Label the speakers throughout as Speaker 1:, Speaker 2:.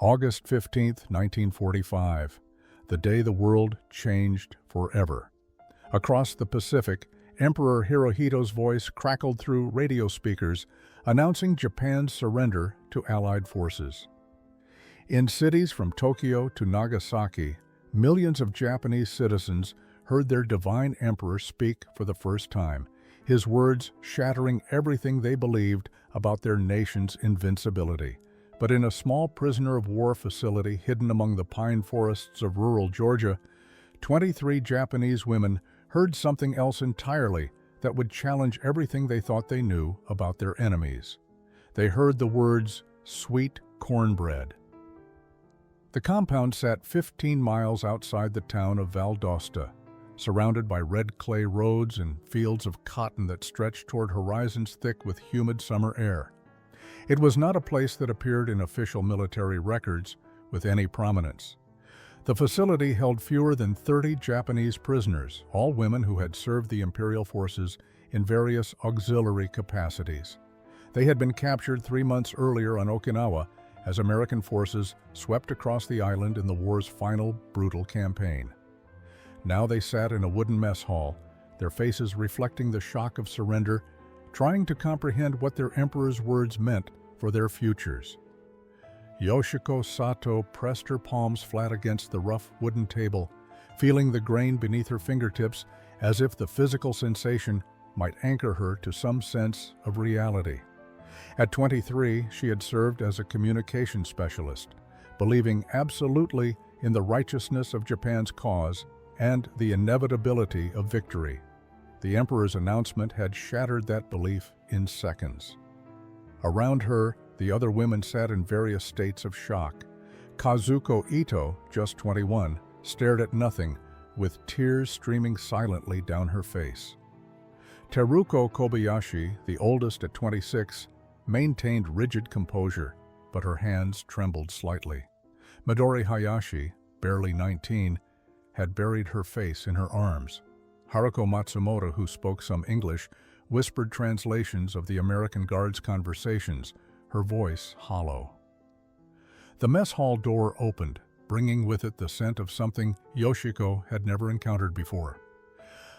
Speaker 1: August 15, 1945, the day the world changed forever. Across the Pacific, Emperor Hirohito's voice crackled through radio speakers, announcing Japan's surrender to Allied forces. In cities from Tokyo to Nagasaki, millions of Japanese citizens heard their divine emperor speak for the first time, his words shattering everything they believed about their nation's invincibility. But in a small prisoner of war facility hidden among the pine forests of rural Georgia, 23 Japanese women heard something else entirely that would challenge everything they thought they knew about their enemies. They heard the words, "sweet cornbread." The compound sat 15 miles outside the town of Valdosta, surrounded by red clay roads and fields of cotton that stretched toward horizons thick with humid summer air. It was not a place that appeared in official military records with any prominence. The facility held fewer than 30 Japanese prisoners, all women who had served the imperial forces in various auxiliary capacities. They had been captured 3 months earlier on Okinawa as American forces swept across the island in the war's final brutal campaign. Now they sat in a wooden mess hall, their faces reflecting the shock of surrender, trying to comprehend what their emperor's words meant for their futures. Yoshiko Sato pressed her palms flat against the rough wooden table, feeling the grain beneath her fingertips as if the physical sensation might anchor her to some sense of reality. At 23, she had served as a communication specialist, believing absolutely in the righteousness of Japan's cause and the inevitability of victory. The emperor's announcement had shattered that belief in seconds. Around her, the other women sat in various states of shock. Kazuko Ito, just 21, stared at nothing, with tears streaming silently down her face. Teruko Kobayashi, the oldest at 26, maintained rigid composure, but her hands trembled slightly. Midori Hayashi, barely 19, had buried her face in her arms. Haruko Matsumoto, who spoke some English, whispered translations of the American Guard's conversations, her voice hollow. The mess hall door opened, bringing with it the scent of something Yoshiko had never encountered before.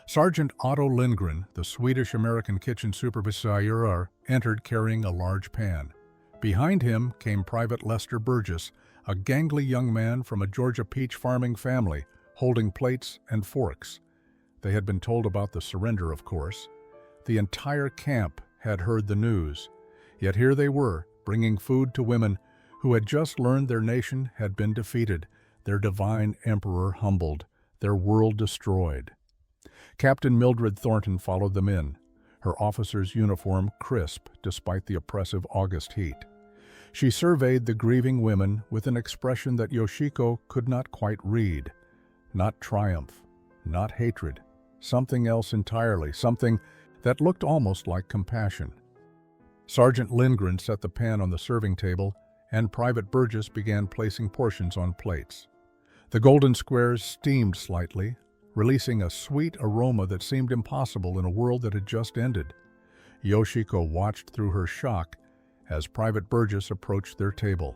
Speaker 1: Sergeant Otto Lindgren, the Swedish-American kitchen supervisor, entered carrying a large pan. Behind him came Private Lester Burgess, a gangly young man from a Georgia peach farming family, holding plates and forks. They had been told about the surrender, of course. The entire camp had heard the news. Yet here they were, bringing food to women who had just learned their nation had been defeated, their divine emperor humbled, their world destroyed. Captain Mildred Thornton followed them in, her officer's uniform crisp despite the oppressive August heat. She surveyed the grieving women with an expression that Yoshiko could not quite read. Not triumph, not hatred, something else entirely, something that looked almost like compassion. Sergeant Lindgren set the pan on the serving table, and Private Burgess began placing portions on plates. The golden squares steamed slightly, releasing a sweet aroma that seemed impossible in a world that had just ended. Yoshiko watched through her shock as Private Burgess approached their table.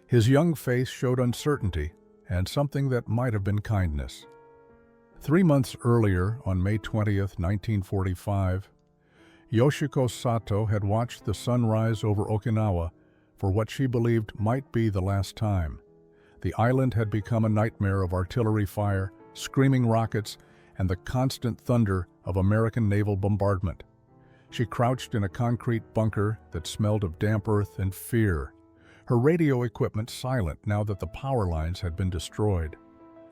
Speaker 1: His young face showed uncertainty and something that might have been kindness. 3 months earlier, on May 20th, 1945, Yoshiko Sato had watched the sun rise over Okinawa for what she believed might be the last time. The island had become a nightmare of artillery fire, screaming rockets, and the constant thunder of American naval bombardment. She crouched in a concrete bunker that smelled of damp earth and fear, her radio equipment silent now that the power lines had been destroyed.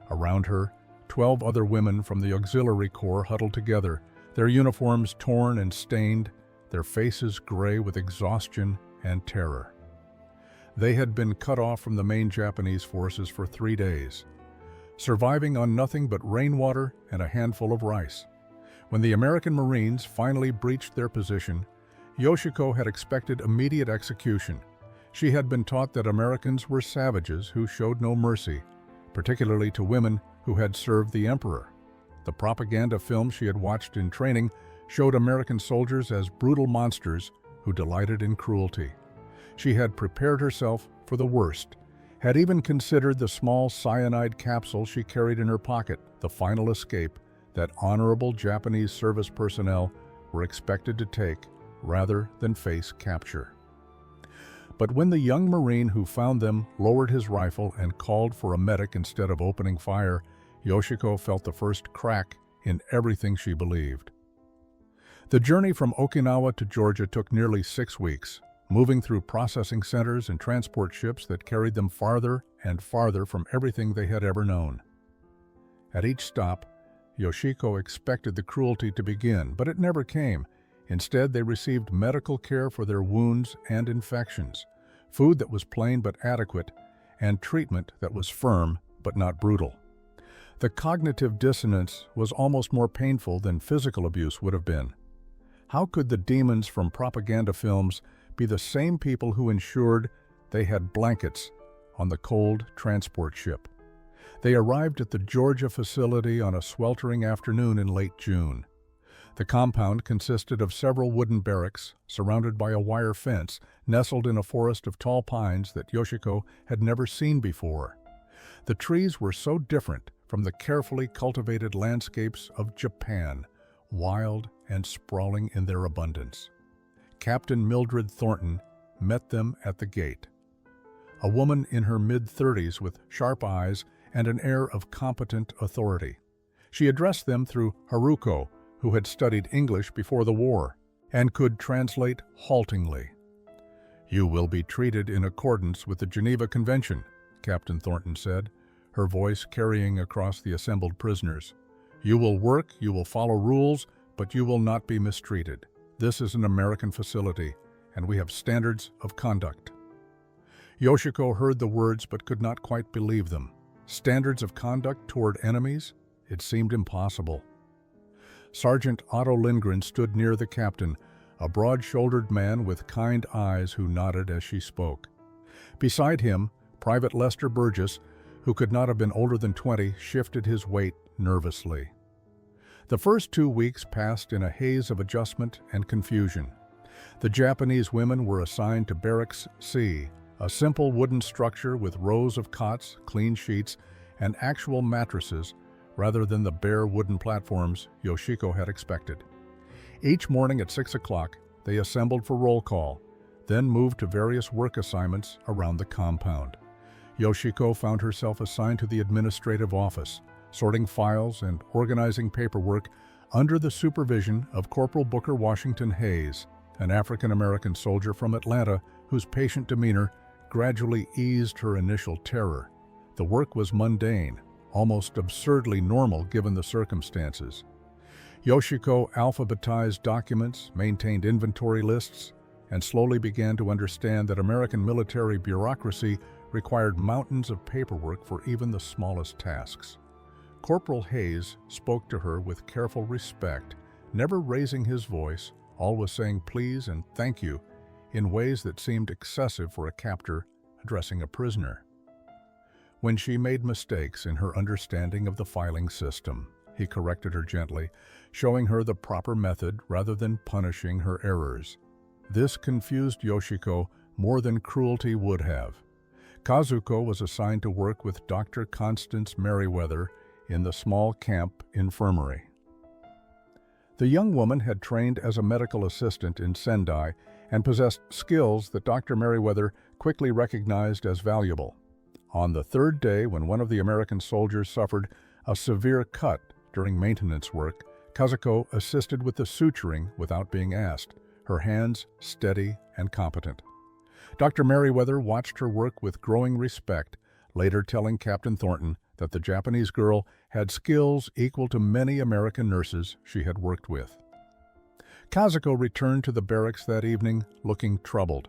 Speaker 1: Around her, 12 other women from the Auxiliary Corps huddled together, their uniforms torn and stained, their faces gray with exhaustion and terror. They had been cut off from the main Japanese forces for 3 days, surviving on nothing but rainwater and a handful of rice. When the American Marines finally breached their position, Yoshiko had expected immediate execution. She had been taught that Americans were savages who showed no mercy, particularly to women who had served the emperor. The propaganda films she had watched in training showed American soldiers as brutal monsters who delighted in cruelty. She had prepared herself for the worst, had even considered the small cyanide capsule she carried in her pocket, the final escape that honorable Japanese service personnel were expected to take rather than face capture. But when the young Marine who found them lowered his rifle and called for a medic instead of opening fire, Yoshiko felt the first crack in everything she believed. The journey from Okinawa to Georgia took nearly 6 weeks, moving through processing centers and transport ships that carried them farther and farther from everything they had ever known. At each stop, Yoshiko expected the cruelty to begin, but it never came. Instead, they received medical care for their wounds and infections, food that was plain but adequate, and treatment that was firm but not brutal. The cognitive dissonance was almost more painful than physical abuse would have been. How could the demons from propaganda films be the same people who ensured they had blankets on the cold transport ship? They arrived at the Georgia facility on a sweltering afternoon in late June. The compound consisted of several wooden barracks surrounded by a wire fence nestled in a forest of tall pines that Yoshiko had never seen before. The trees were so different from the carefully cultivated landscapes of Japan, wild and sprawling in their abundance. Captain Mildred Thornton met them at the gate. A woman in her mid-30s with sharp eyes and an air of competent authority. She addressed them through Haruko, who had studied English before the war and could translate haltingly. "You will be treated in accordance with the Geneva Convention," Captain Thornton said, her voice carrying across the assembled prisoners. "You will work, you will follow rules, but you will not be mistreated. This is an American facility, and we have standards of conduct." Yoshiko heard the words but could not quite believe them. Standards of conduct toward enemies? It seemed impossible. Sergeant Otto Lindgren stood near the captain, a broad-shouldered man with kind eyes who nodded as she spoke. Beside him, Private Lester Burgess, who could not have been older than 20, shifted his weight nervously. The first 2 weeks passed in a haze of adjustment and confusion. The Japanese women were assigned to Barracks C, a simple wooden structure with rows of cots, clean sheets, and actual mattresses rather than the bare wooden platforms Yoshiko had expected. Each morning at 6 o'clock, they assembled for roll call, then moved to various work assignments around the compound. Yoshiko found herself assigned to the administrative office, sorting files and organizing paperwork under the supervision of Corporal Booker Washington Hayes, an African-American soldier from Atlanta whose patient demeanor gradually eased her initial terror. The work was mundane, almost absurdly normal given the circumstances. Yoshiko alphabetized documents, maintained inventory lists, and slowly began to understand that American military bureaucracy required mountains of paperwork for even the smallest tasks. Corporal Hayes spoke to her with careful respect, never raising his voice, always saying please and thank you in ways that seemed excessive for a captor addressing a prisoner. When she made mistakes in her understanding of the filing system, he corrected her gently, showing her the proper method rather than punishing her errors. This confused Yoshiko more than cruelty would have. Kazuko was assigned to work with Dr. Constance Merriweather in the small camp infirmary. The young woman had trained as a medical assistant in Sendai and possessed skills that Dr. Merriweather quickly recognized as valuable. On the third day, when one of the American soldiers suffered a severe cut during maintenance work, Kazuko assisted with the suturing without being asked, her hands steady and competent. Dr. Merriweather watched her work with growing respect, later telling Captain Thornton that the Japanese girl had skills equal to many American nurses she had worked with. Kazuko returned to the barracks that evening looking troubled,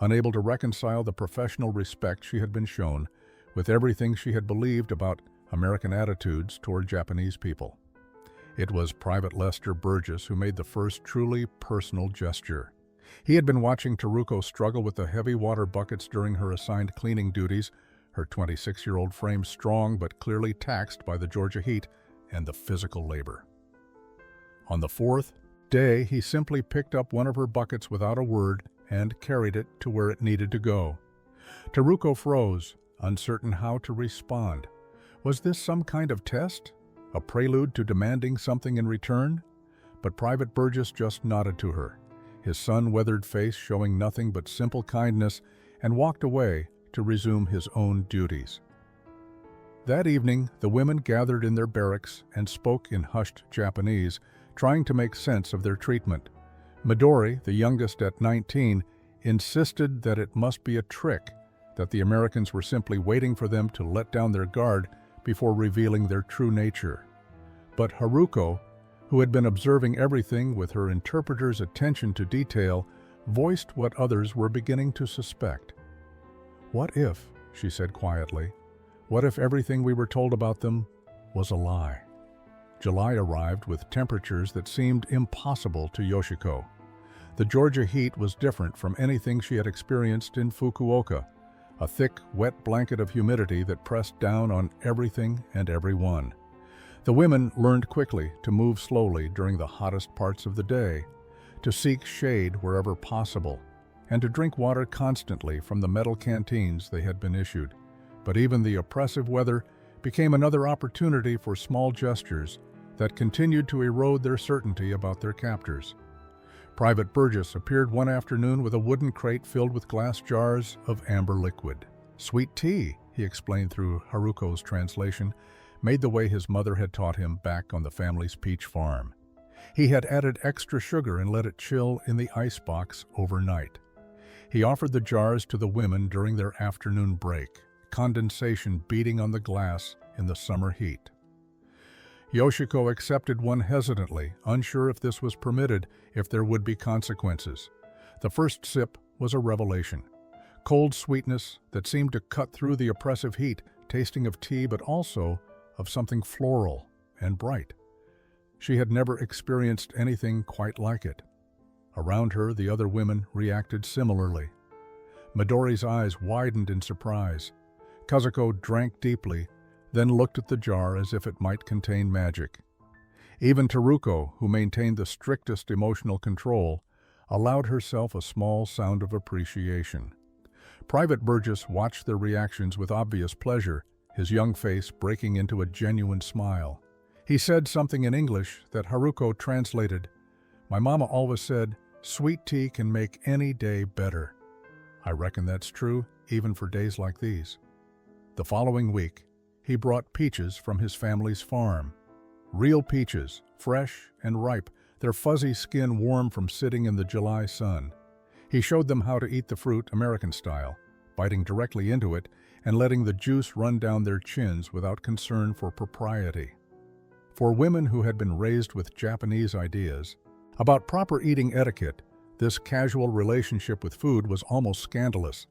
Speaker 1: unable to reconcile the professional respect she had been shown with everything she had believed about American attitudes toward Japanese people. It was Private Lester Burgess who made the first truly personal gesture. He had been watching Taruko struggle with the heavy water buckets during her assigned cleaning duties, her 26-year-old frame strong but clearly taxed by the Georgia heat and the physical labor. On the fourth day, he simply picked up one of her buckets without a word and carried it to where it needed to go. Taruko froze, uncertain how to respond. Was this some kind of test? A prelude to demanding something in return? But Private Burgess just nodded to her, his sun-weathered face showing nothing but simple kindness, and walked away to resume his own duties. That evening, the women gathered in their barracks and spoke in hushed Japanese, trying to make sense of their treatment. Midori, the youngest at 19, insisted that it must be a trick, that the Americans were simply waiting for them to let down their guard before revealing their true nature. But Haruko, who had been observing everything with her interpreter's attention to detail, voiced what others were beginning to suspect. "What if," she said quietly, "what if everything we were told about them was a lie?" July arrived with temperatures that seemed impossible to Yoshiko. The Georgia heat was different from anything she had experienced in Fukuoka, a thick, wet blanket of humidity that pressed down on everything and everyone. The women learned quickly to move slowly during the hottest parts of the day, to seek shade wherever possible, and to drink water constantly from the metal canteens they had been issued. But even the oppressive weather became another opportunity for small gestures that continued to erode their certainty about their captors. Private Burgess appeared one afternoon with a wooden crate filled with glass jars of amber liquid. "Sweet tea," he explained through Haruko's translation, made the way his mother had taught him back on the family's peach farm. He had added extra sugar and let it chill in the icebox overnight. He offered the jars to the women during their afternoon break, condensation beating on the glass in the summer heat. Yoshiko accepted one hesitantly, unsure if this was permitted, if there would be consequences. The first sip was a revelation. Cold sweetness that seemed to cut through the oppressive heat, tasting of tea but also of something floral and bright. She had never experienced anything quite like it. Around her, the other women reacted similarly. Midori's eyes widened in surprise. Kazuko drank deeply, then looked at the jar as if it might contain magic. Even Taruko, who maintained the strictest emotional control, allowed herself a small sound of appreciation. Private Burgess watched their reactions with obvious pleasure, his young face breaking into a genuine smile. He said something in English that Haruko translated. "My mama always said, sweet tea can make any day better. I reckon that's true, even for days like these." The following week, he brought peaches from his family's farm. Real peaches, fresh and ripe, their fuzzy skin warm from sitting in the July sun. He showed them how to eat the fruit American style, biting directly into it and letting the juice run down their chins without concern for propriety. For women who had been raised with Japanese ideas about proper eating etiquette, this casual relationship with food was almost scandalous.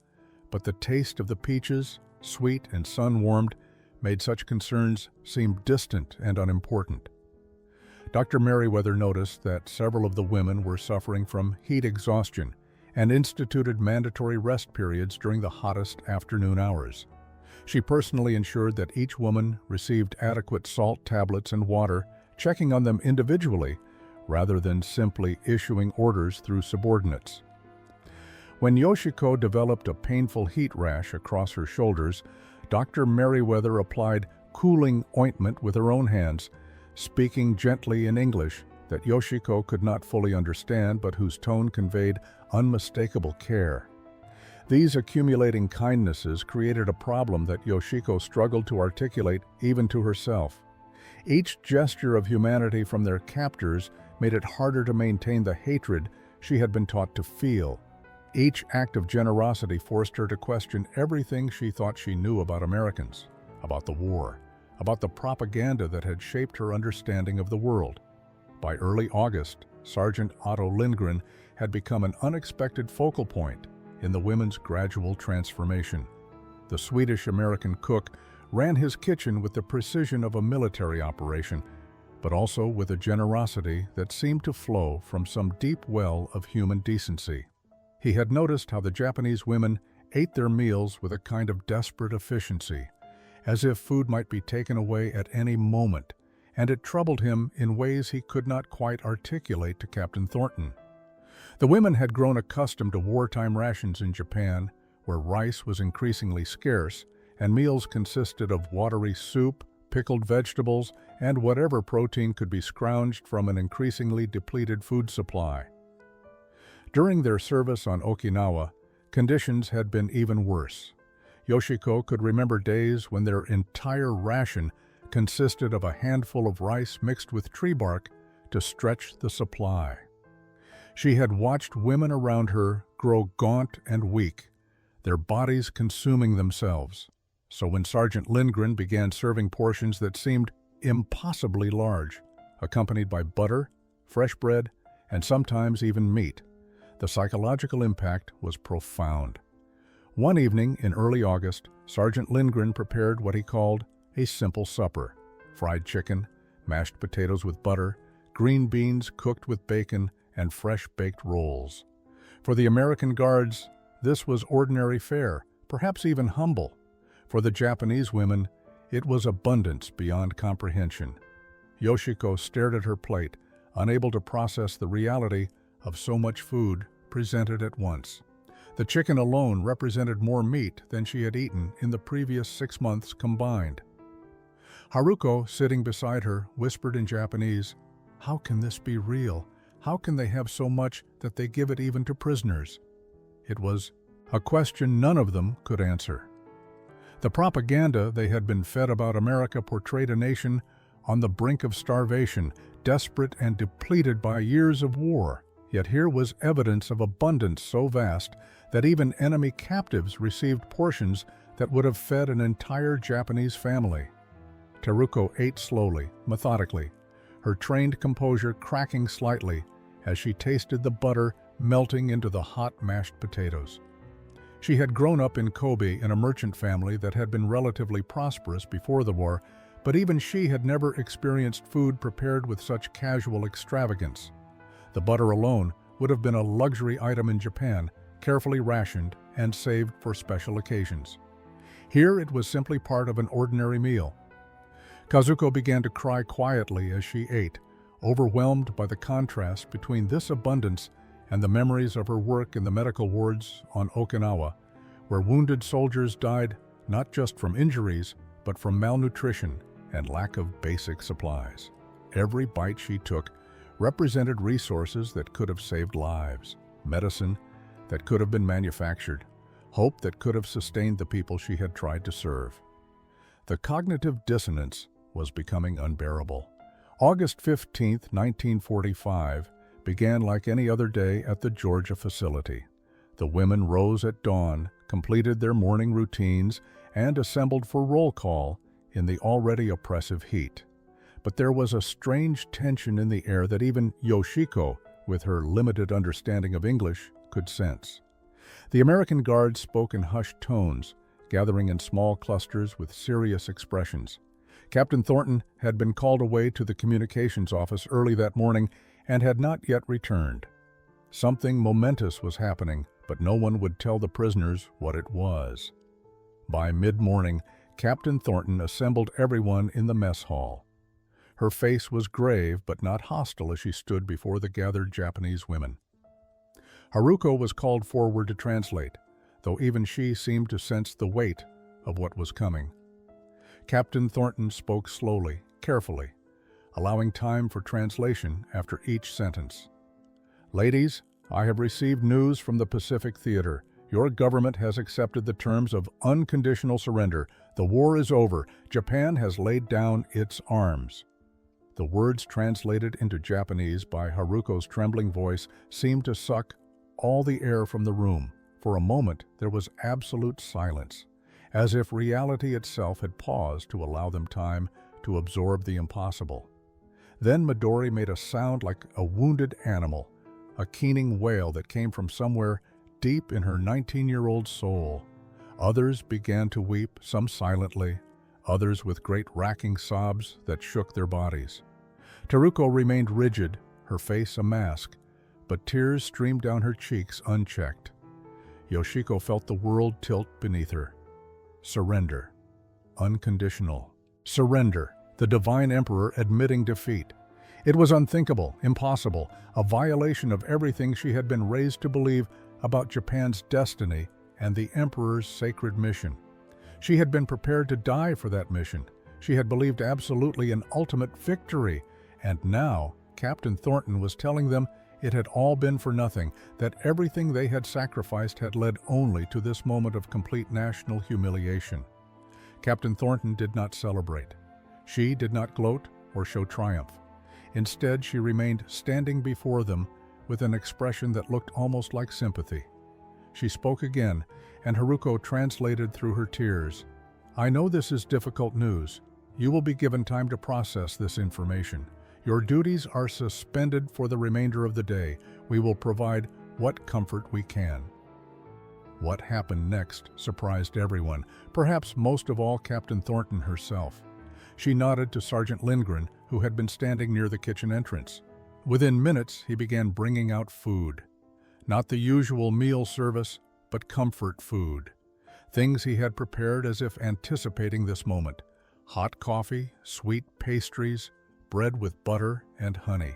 Speaker 1: But the taste of the peaches, sweet and sun-warmed, made such concerns seem distant and unimportant. Dr. Merriweather noticed that several of the women were suffering from heat exhaustion and instituted mandatory rest periods during the hottest afternoon hours. She personally ensured that each woman received adequate salt tablets and water, checking on them individually rather than simply issuing orders through subordinates. When Yoshiko developed a painful heat rash across her shoulders, Dr. Merriweather applied cooling ointment with her own hands, speaking gently in English that Yoshiko could not fully understand but whose tone conveyed unmistakable care. These accumulating kindnesses created a problem that Yoshiko struggled to articulate even to herself. Each gesture of humanity from their captors made it harder to maintain the hatred she had been taught to feel. Each act of generosity forced her to question everything she thought she knew about Americans, about the war, about the propaganda that had shaped her understanding of the world. By early August, Sergeant Otto Lindgren had become an unexpected focal point in the women's gradual transformation. The Swedish-American cook ran his kitchen with the precision of a military operation, but also with a generosity that seemed to flow from some deep well of human decency. He had noticed how the Japanese women ate their meals with a kind of desperate efficiency, as if food might be taken away at any moment, and it troubled him in ways he could not quite articulate to Captain Thornton. The women had grown accustomed to wartime rations in Japan, where rice was increasingly scarce and meals consisted of watery soup, pickled vegetables, and whatever protein could be scrounged from an increasingly depleted food supply. During their service on Okinawa, conditions had been even worse. Yoshiko could remember days when their entire ration consisted of a handful of rice mixed with tree bark to stretch the supply. She had watched women around her grow gaunt and weak, their bodies consuming themselves. So when Sergeant Lindgren began serving portions that seemed impossibly large, accompanied by butter, fresh bread, and sometimes even meat, the psychological impact was profound. One evening in early August, Sergeant Lindgren prepared what he called a simple supper: fried chicken, mashed potatoes with butter, green beans cooked with bacon, and fresh baked rolls. For the American Guards, this was ordinary fare, perhaps even humble. For the Japanese women, it was abundance beyond comprehension. Yoshiko stared at her plate, unable to process the reality of so much food presented at once. The chicken alone represented more meat than she had eaten in the previous 6 months combined. Haruko, sitting beside her, whispered in Japanese, "How can this be real? How can they have so much that they give it even to prisoners?" It was a question none of them could answer. The propaganda they had been fed about America portrayed a nation on the brink of starvation, desperate and depleted by years of war. Yet here was evidence of abundance so vast that even enemy captives received portions that would have fed an entire Japanese family. Teruko ate slowly, methodically, her trained composure cracking slightly as she tasted the butter melting into the hot mashed potatoes. She had grown up in Kobe in a merchant family that had been relatively prosperous before the war, but even she had never experienced food prepared with such casual extravagance. The butter alone would have been a luxury item in Japan, carefully rationed and saved for special occasions. Here it was simply part of an ordinary meal. Kazuko began to cry quietly as she ate, overwhelmed by the contrast between this abundance and the memories of her work in the medical wards on Okinawa, where wounded soldiers died not just from injuries, but from malnutrition and lack of basic supplies. Every bite she took represented resources that could have saved lives, medicine that could have been manufactured, hope that could have sustained the people she had tried to serve. The cognitive dissonance was becoming unbearable. August 15, 1945, began like any other day at the Georgia facility. The women rose at dawn, completed their morning routines, and assembled for roll call in the already oppressive heat. But there was a strange tension in the air that even Yoshiko, with her limited understanding of English, could sense. The American Guards spoke in hushed tones, gathering in small clusters with serious expressions. Captain Thornton had been called away to the communications office early that morning and had not yet returned. Something momentous was happening, but no one would tell the prisoners what it was. By mid-morning, Captain Thornton assembled everyone in the mess hall. Her face was grave but not hostile as she stood before the gathered Japanese women. Haruko was called forward to translate, though even she seemed to sense the weight of what was coming. Captain Thornton spoke slowly, carefully, allowing time for translation after each sentence. "Ladies, I have received news from the Pacific Theater. Your government has accepted the terms of unconditional surrender. The war is over. Japan has laid down its arms." The words translated into Japanese by Haruko's trembling voice seemed to suck all the air from the room. For a moment, there was absolute silence, as if reality itself had paused to allow them time to absorb the impossible. Then Midori made a sound like a wounded animal, a keening wail that came from somewhere deep in her 19-year-old soul. Others began to weep, some silently, others with great racking sobs that shook their bodies. Teruko remained rigid, her face a mask, but tears streamed down her cheeks unchecked. Yoshiko felt the world tilt beneath her. Surrender. Unconditional. Surrender. The divine emperor admitting defeat. It was unthinkable, impossible, a violation of everything she had been raised to believe about Japan's destiny and the emperor's sacred mission. She had been prepared to die for that mission. She had believed absolutely in ultimate victory. And now, Captain Thornton was telling them it had all been for nothing, that everything they had sacrificed had led only to this moment of complete national humiliation. Captain Thornton did not celebrate. She did not gloat or show triumph. Instead, she remained standing before them with an expression that looked almost like sympathy. She spoke again, and Haruko translated through her tears. "I know this is difficult news. You will be given time to process this information. Your duties are suspended for the remainder of the day. We will provide what comfort we can." What happened next surprised everyone, perhaps most of all Captain Thornton herself. She nodded to Sergeant Lindgren, who had been standing near the kitchen entrance. Within minutes, he began bringing out food. Not the usual meal service, but comfort food. Things he had prepared as if anticipating this moment. Hot coffee, sweet pastries, bread with butter and honey.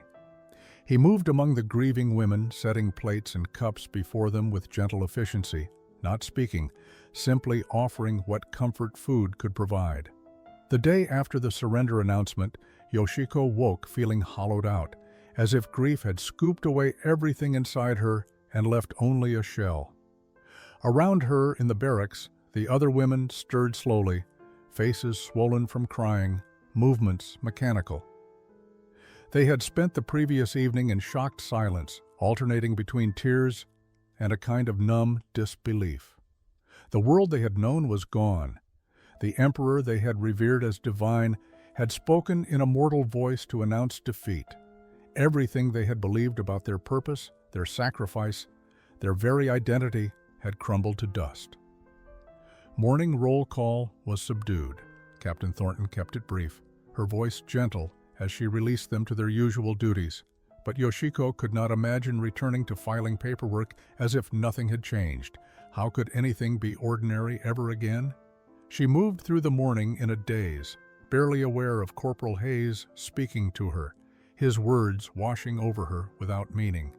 Speaker 1: He moved among the grieving women, setting plates and cups before them with gentle efficiency, not speaking, simply offering what comfort food could provide. The day after the surrender announcement, Yoshiko woke feeling hollowed out, as if grief had scooped away everything inside her and left only a shell. Around her in the barracks, the other women stirred slowly, faces swollen from crying, movements mechanical. They had spent the previous evening in shocked silence, alternating between tears and a kind of numb disbelief. The world they had known was gone. The emperor they had revered as divine had spoken in a mortal voice to announce defeat. Everything they had believed about their purpose, their sacrifice, their very identity had crumbled to dust. Morning roll call was subdued. Captain Thornton kept it brief, her voice gentle as she released them to their usual duties. But Yoshiko could not imagine returning to filing paperwork as if nothing had changed. How could anything be ordinary ever again? She moved through the morning in a daze, barely aware of Corporal Hayes speaking to her, his words washing over her without meaning.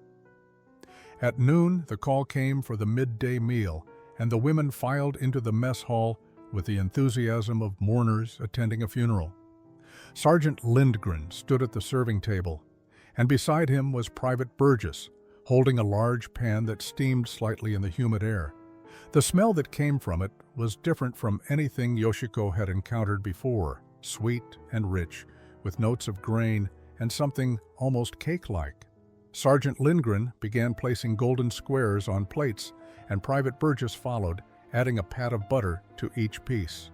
Speaker 1: At noon, the call came for the midday meal, and the women filed into the mess hall with the enthusiasm of mourners attending a funeral. Sergeant Lindgren stood at the serving table, and beside him was Private Burgess, holding a large pan that steamed slightly in the humid air. The smell that came from it was different from anything Yoshiko had encountered before, sweet and rich, with notes of grain and something almost cake-like. Sergeant Lindgren began placing golden squares on plates, and Private Burgess followed, adding a pat of butter to each piece.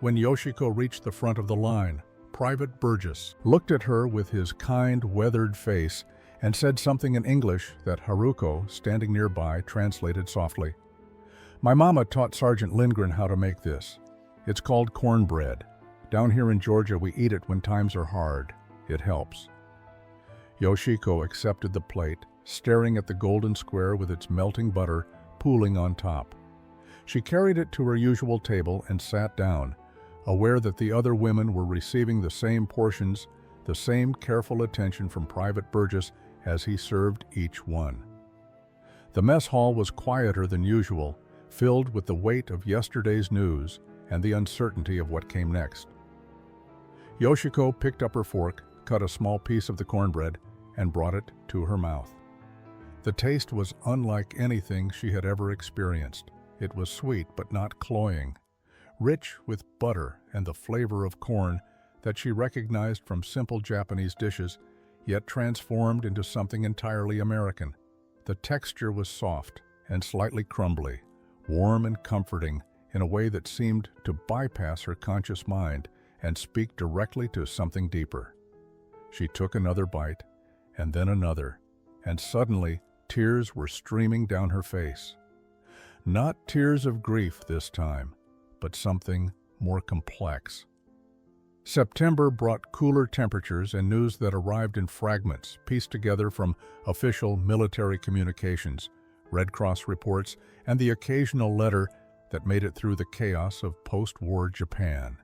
Speaker 1: When Yoshiko reached the front of the line, Private Burgess looked at her with his kind, weathered face and said something in English that Haruko, standing nearby, translated softly. "My mama taught Sergeant Lindgren how to make this. It's called cornbread. Down here in Georgia, we eat it when times are hard. It helps." Yoshiko accepted the plate, staring at the golden square with its melting butter pooling on top. She carried it to her usual table and sat down, aware that the other women were receiving the same portions, the same careful attention from Private Burgess as he served each one. The mess hall was quieter than usual, filled with the weight of yesterday's news and the uncertainty of what came next. Yoshiko picked up her fork, cut a small piece of the cornbread, and brought it to her mouth. The taste was unlike anything she had ever experienced. It was sweet but not cloying, rich with butter and the flavor of corn that she recognized from simple Japanese dishes, yet transformed into something entirely American. The texture was soft and slightly crumbly, warm and comforting in a way that seemed to bypass her conscious mind and speak directly to something deeper. She took another bite, and then another, and suddenly tears were streaming down her face. Not tears of grief this time, but something more complex. September brought cooler temperatures and news that arrived in fragments pieced together from official military communications, Red Cross reports, and the occasional letter that made it through the chaos of post-war Japan.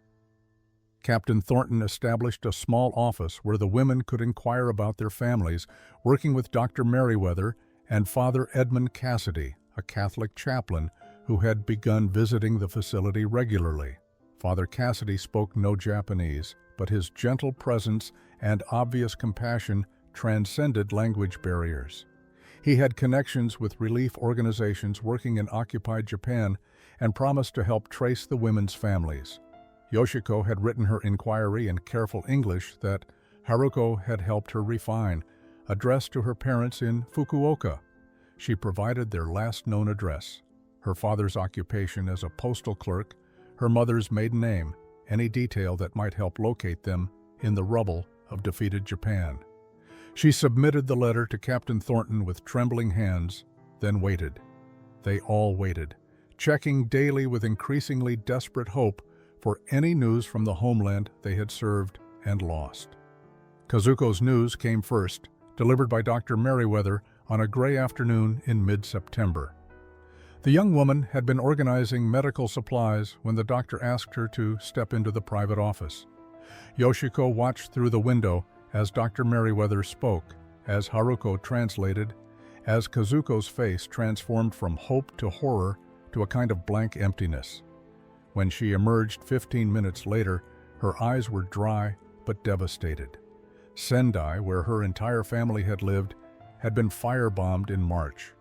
Speaker 1: Captain Thornton established a small office where the women could inquire about their families, working with Dr. Merriweather and Father Edmund Cassidy, a Catholic chaplain who had begun visiting the facility regularly. Father Cassidy spoke no Japanese, but his gentle presence and obvious compassion transcended language barriers. He had connections with relief organizations working in occupied Japan and promised to help trace the women's families. Yoshiko had written her inquiry in careful English that Haruko had helped her refine, addressed to her parents in Fukuoka. She provided their last known address, her father's occupation as a postal clerk, her mother's maiden name, any detail that might help locate them in the rubble of defeated Japan. She submitted the letter to Captain Thornton with trembling hands, then waited. They all waited, checking daily with increasingly desperate hope for any news from the homeland they had served and lost. Kazuko's news came first, delivered by Dr. Merriweather on a gray afternoon in mid-September. The young woman had been organizing medical supplies when the doctor asked her to step into the private office. Yoshiko watched through the window as Dr. Merriweather spoke, as Haruko translated, as Kazuko's face transformed from hope to horror to a kind of blank emptiness. When she emerged 15 minutes later, her eyes were dry but devastated. Sendai, where her entire family had lived, had been firebombed in March.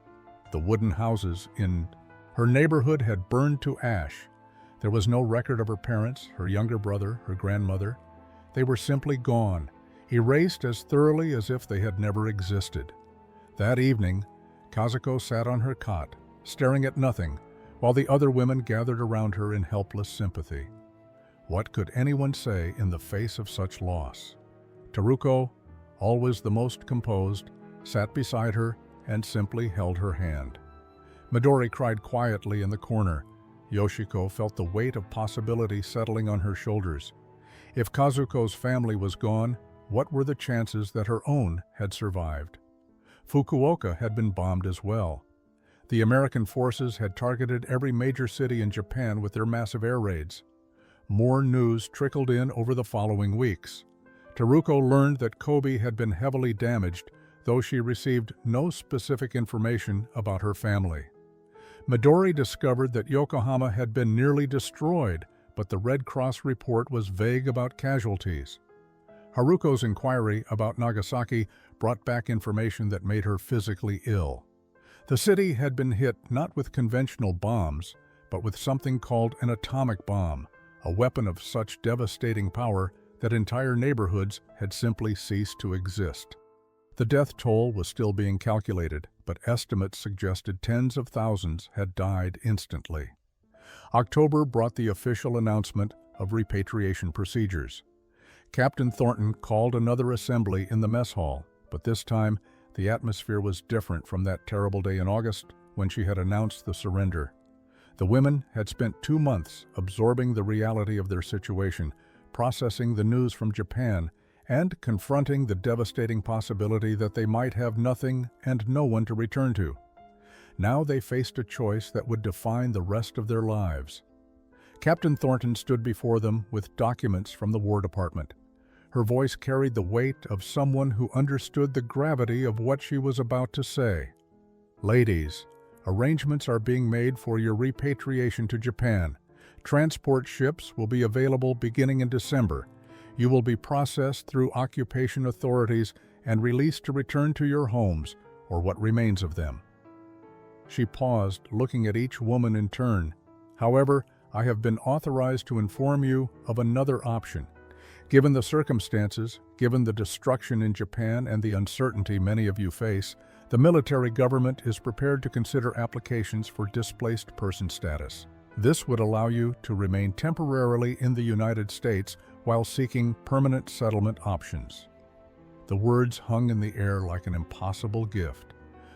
Speaker 1: The wooden houses in her neighborhood had burned to ash. There was no record of her parents, her younger brother, her grandmother. They were simply gone, erased as thoroughly as if they had never existed. That evening, Kazuko sat on her cot, staring at nothing, while the other women gathered around her in helpless sympathy. What could anyone say in the face of such loss? Taruko, always the most composed, sat beside her and simply held her hand. Midori cried quietly in the corner. Yoshiko felt the weight of possibility settling on her shoulders. If Kazuko's family was gone, what were the chances that her own had survived? Fukuoka had been bombed as well. The American forces had targeted every major city in Japan with their massive air raids. More news trickled in over the following weeks. Taruko learned that Kobe had been heavily damaged, though she received no specific information about her family. Midori discovered that Yokohama had been nearly destroyed, but the Red Cross report was vague about casualties. Haruko's inquiry about Nagasaki brought back information that made her physically ill. The city had been hit not with conventional bombs, but with something called an atomic bomb, a weapon of such devastating power that entire neighborhoods had simply ceased to exist. The death toll was still being calculated, but estimates suggested tens of thousands had died instantly. October brought the official announcement of repatriation procedures. Captain Thornton called another assembly in the mess hall, but this time the atmosphere was different from that terrible day in August when she had announced the surrender. The women had spent 2 months absorbing the reality of their situation, processing the news from Japan, and confronting the devastating possibility that they might have nothing and no one to return to. Now they faced a choice that would define the rest of their lives. Captain Thornton stood before them with documents from the War Department. Her voice carried the weight of someone who understood the gravity of what she was about to say. Ladies, arrangements are being made for your repatriation to Japan. Transport ships will be available beginning in December. You will be processed through occupation authorities and released to return to your homes, or what remains of them. She paused, looking at each woman in turn. However, I have been authorized to inform you of another option. Given the circumstances, given the destruction in Japan and the uncertainty many of you face, the military government is prepared to consider applications for displaced person status. This would allow you to remain temporarily in the United States while seeking permanent settlement options. The words hung in the air like an impossible gift.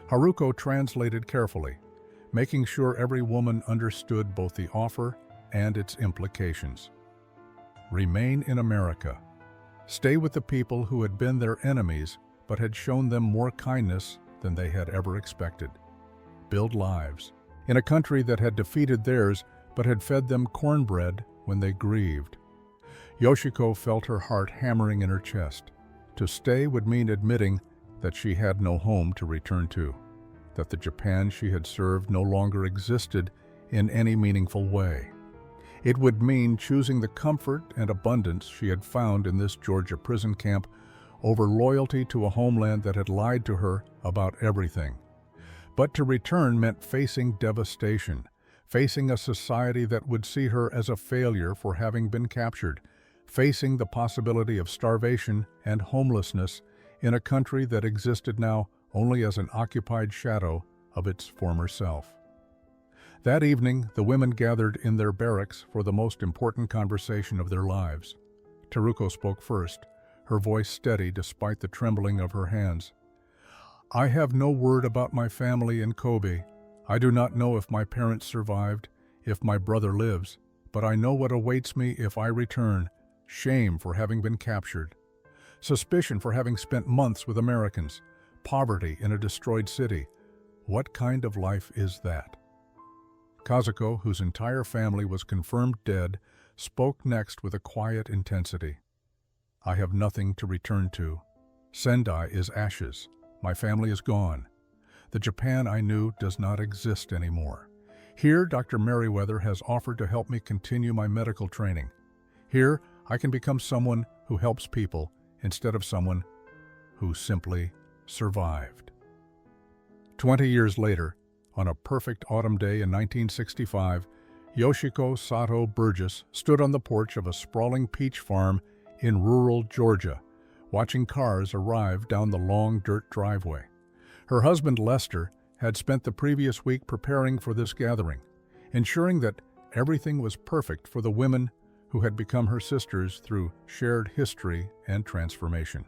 Speaker 1: Haruko translated carefully, making sure every woman understood both the offer and its implications. Remain in America. Stay with the people who had been their enemies but had shown them more kindness than they had ever expected. Build lives in a country that had defeated theirs but had fed them cornbread when they grieved. Yoshiko felt her heart hammering in her chest. To stay would mean admitting that she had no home to return to, that the Japan she had served no longer existed in any meaningful way. It would mean choosing the comfort and abundance she had found in this Georgia prison camp over loyalty to a homeland that had lied to her about everything. But to return meant facing devastation, facing a society that would see her as a failure for having been captured, facing the possibility of starvation and homelessness in a country that existed now only as an occupied shadow of its former self. That evening, the women gathered in their barracks for the most important conversation of their lives. Taruko spoke first, her voice steady despite the trembling of her hands. "I have no word about my family in Kobe. I do not know if my parents survived, if my brother lives, but I know what awaits me if I return. Shame for having been captured. Suspicion for having spent months with Americans. Poverty in a destroyed city. What kind of life is that?" Kazuko, whose entire family was confirmed dead, spoke next with a quiet intensity. "I have nothing to return to. Sendai is ashes. My family is gone. The Japan I knew does not exist anymore. Here, Dr. Merriweather has offered to help me continue my medical training. Here, I can become someone who helps people instead of someone who simply survived." 20 years later, on a perfect autumn day in 1965, Yoshiko Sato Burgess stood on the porch of a sprawling peach farm in rural Georgia, watching cars arrive down the long dirt driveway. Her husband Lester had spent the previous week preparing for this gathering, ensuring that everything was perfect for the women who had become her sisters through shared history and transformation.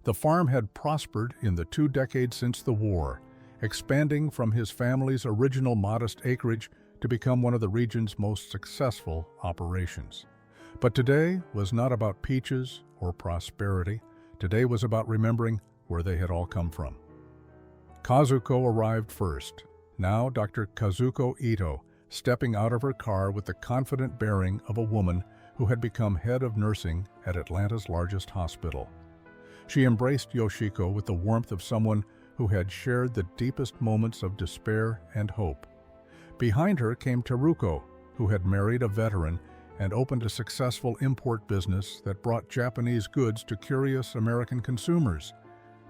Speaker 1: The farm had prospered in the 2 decades since the war, expanding from his family's original modest acreage to become one of the region's most successful operations. But today was not about peaches or prosperity. Today was about remembering where they had all come from. Kazuko arrived first. Now Dr. Kazuko Ito, stepping out of her car with the confident bearing of a woman who had become head of nursing at Atlanta's largest hospital. She embraced Yoshiko with the warmth of someone who had shared the deepest moments of despair and hope. Behind her came Taruko, who had married a veteran and opened a successful import business that brought Japanese goods to curious American consumers.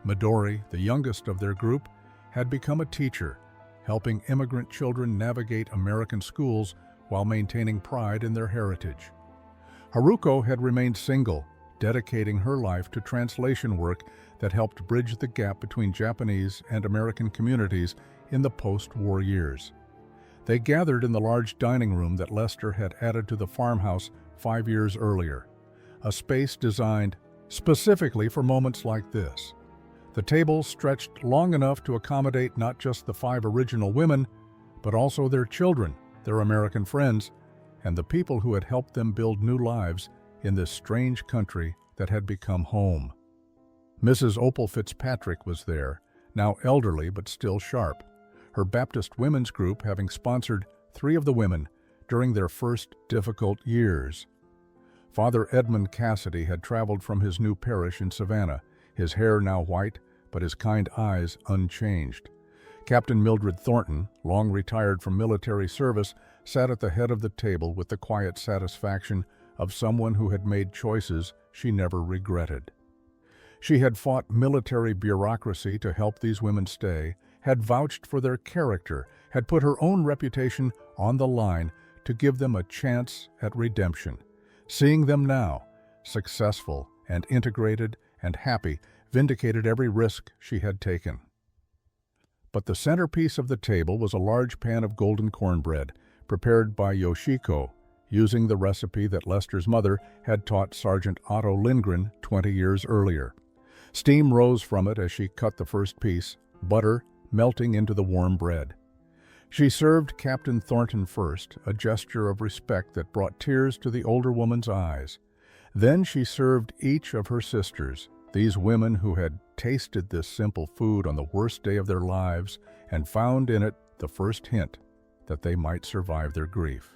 Speaker 1: Midori, the youngest of their group, had become a teacher, helping immigrant children navigate American schools while maintaining pride in their heritage. Haruko had remained single, dedicating her life to translation work that helped bridge the gap between Japanese and American communities in the post-war years. They gathered in the large dining room that Lester had added to the farmhouse 5 years earlier, a space designed specifically for moments like this. The table stretched long enough to accommodate not just the 5 original women, but also their children, their American friends, and the people who had helped them build new lives in this strange country that had become home. Mrs. Opal Fitzpatrick was there, now elderly but still sharp, her Baptist women's group having sponsored 3 of the women during their first difficult years. Father Edmund Cassidy had traveled from his new parish in Savannah, his hair now white, but his kind eyes unchanged. Captain Mildred Thornton, long retired from military service, sat at the head of the table with the quiet satisfaction of someone who had made choices she never regretted. She had fought military bureaucracy to help these women stay, had vouched for their character, had put her own reputation on the line to give them a chance at redemption. Seeing them now, successful and integrated and happy, vindicated every risk she had taken. But the centerpiece of the table was a large pan of golden cornbread, prepared by Yoshiko, using the recipe that Lester's mother had taught Sergeant Otto Lindgren 20 years earlier. Steam rose from it as she cut the first piece, butter melting into the warm bread. She served Captain Thornton first, a gesture of respect that brought tears to the older woman's eyes. Then she served each of her sisters, these women who had tasted this simple food on the worst day of their lives and found in it the first hint that they might survive their grief.